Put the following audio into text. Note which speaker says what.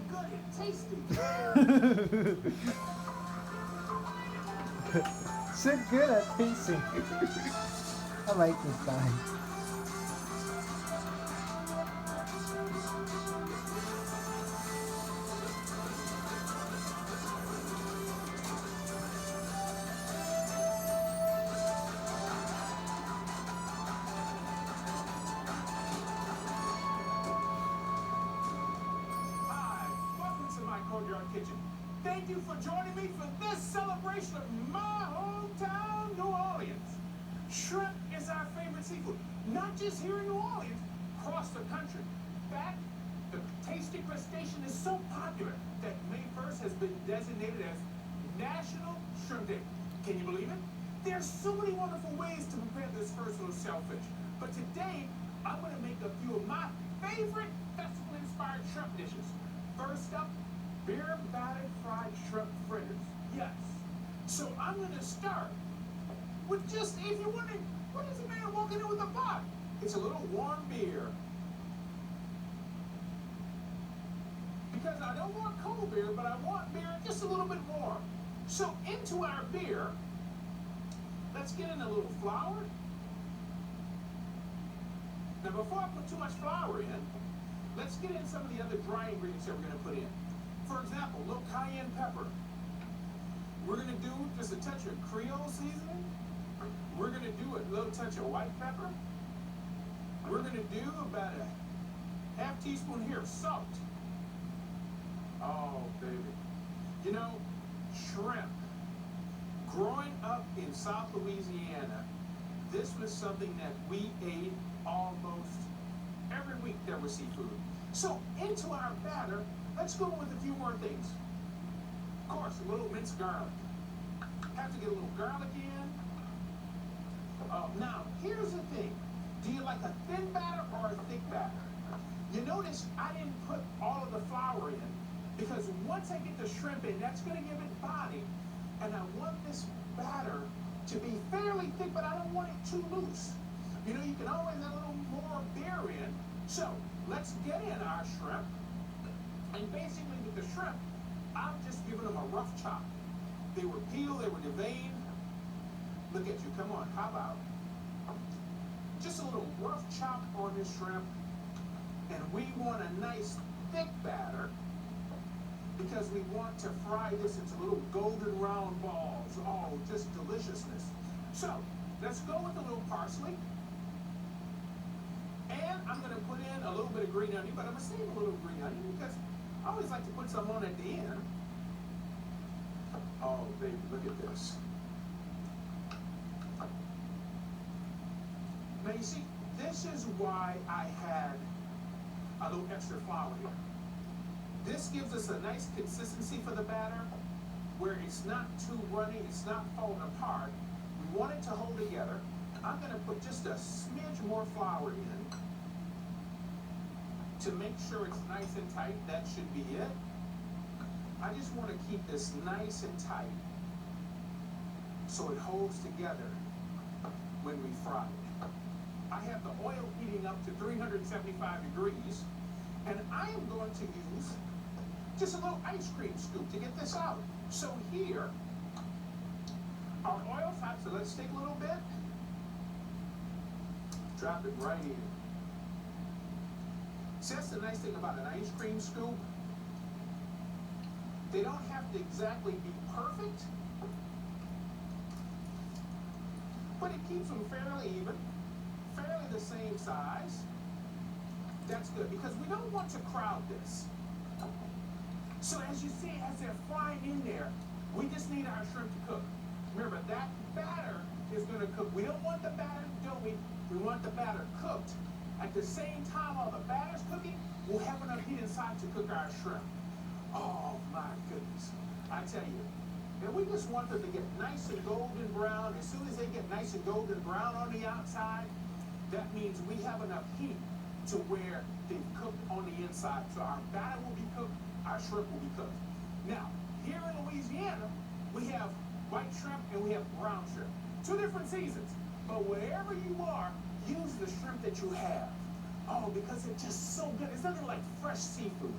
Speaker 1: good and tasty.
Speaker 2: So good at tasting. I like this guy.
Speaker 1: Hi, welcome to my Courtyard Kitchen. Thank you for joining me for this celebration of my hometown, New Orleans. Shrimp is our favorite seafood, not just here in New Orleans, across the country. In fact, the tasty crustacean is so popular that May 1st has been designated as National Shrimp Day. Can you believe it? There's so many wonderful ways to prepare this versatile shellfish. But today, I'm going to make a few of my favorite festival-inspired shrimp dishes. First up, beer battered fried shrimp fritters. Yes. So I'm going to start with just, if you're wondering, what is a man walking in with a pot? It's a little warm beer. Because I don't want cold beer, but I want beer just a little bit warm. So into our beer, let's get in a little flour. Now before I put too much flour in, let's get in some of the other dry ingredients that we're going to put in. For example, a little cayenne pepper. We're going to do just a touch of Creole seasoning. We're going to do a little touch of white pepper. We're going to do about a half teaspoon here of salt. Oh, baby. You know, shrimp. Growing up in South Louisiana, this was something that we ate almost every week. There was seafood. So into our batter, let's go with a few more things. Of course, a little minced garlic. Have to get a little garlic in. Now, here's the thing. Do you like a thin batter or a thick batter? You notice I didn't put all of the flour in because once I get the shrimp in, that's going to give it body. And I want this batter to be fairly thick, but I don't want it too loose. You know, you can always add a little more beer in. So let's get in our shrimp. And basically with the shrimp, I'm just giving them a rough chop. They were peeled, they were deveined. Look at you, come on, how about just a little rough chop on this shrimp. And we want a nice thick batter because we want to fry this into little golden round balls. Oh, just deliciousness. So let's go with a little parsley. And I'm going to put in a little bit of green onion, but I'm going to save a little green onion because I always like to put some on at the end. Oh, baby, look at this. Now, you see, this is why I had a little extra flour here. This gives us a nice consistency for the batter where it's not too runny, it's not falling apart. We want it to hold together. I'm going to put just a smidge more flour in to make sure it's nice and tight. That should be it. I just want to keep this nice and tight so it holds together when we fry it. I have the oil heating up to 375 degrees, and I am going to use just a little ice cream scoop to get this out. So here, our oil's hot, so let's take a little bit, drop it right in. See, that's the nice thing about an ice cream scoop. They don't have to exactly be perfect, but it keeps them fairly even, fairly the same size. That's good because we don't want to crowd this. So as you see, as they're frying in there, we just need our shrimp to cook. Remember, that batter is going to cook. We don't want the batter doughy. We want the batter cooked. At the same time, while the batter's cooking, we'll have enough heat inside to cook our shrimp. Oh, my goodness. I tell you. And we just want them to get nice and golden brown. As soon as they get nice and golden brown on the outside, that means we have enough heat to where they've cooked on the inside. So our batter will be cooked, our shrimp will be cooked. Now, here in Louisiana, we have white shrimp and we have brown shrimp. Two different seasons. But wherever you are, use the shrimp that you have. Oh, because it's just so good. It's nothing like fresh seafood.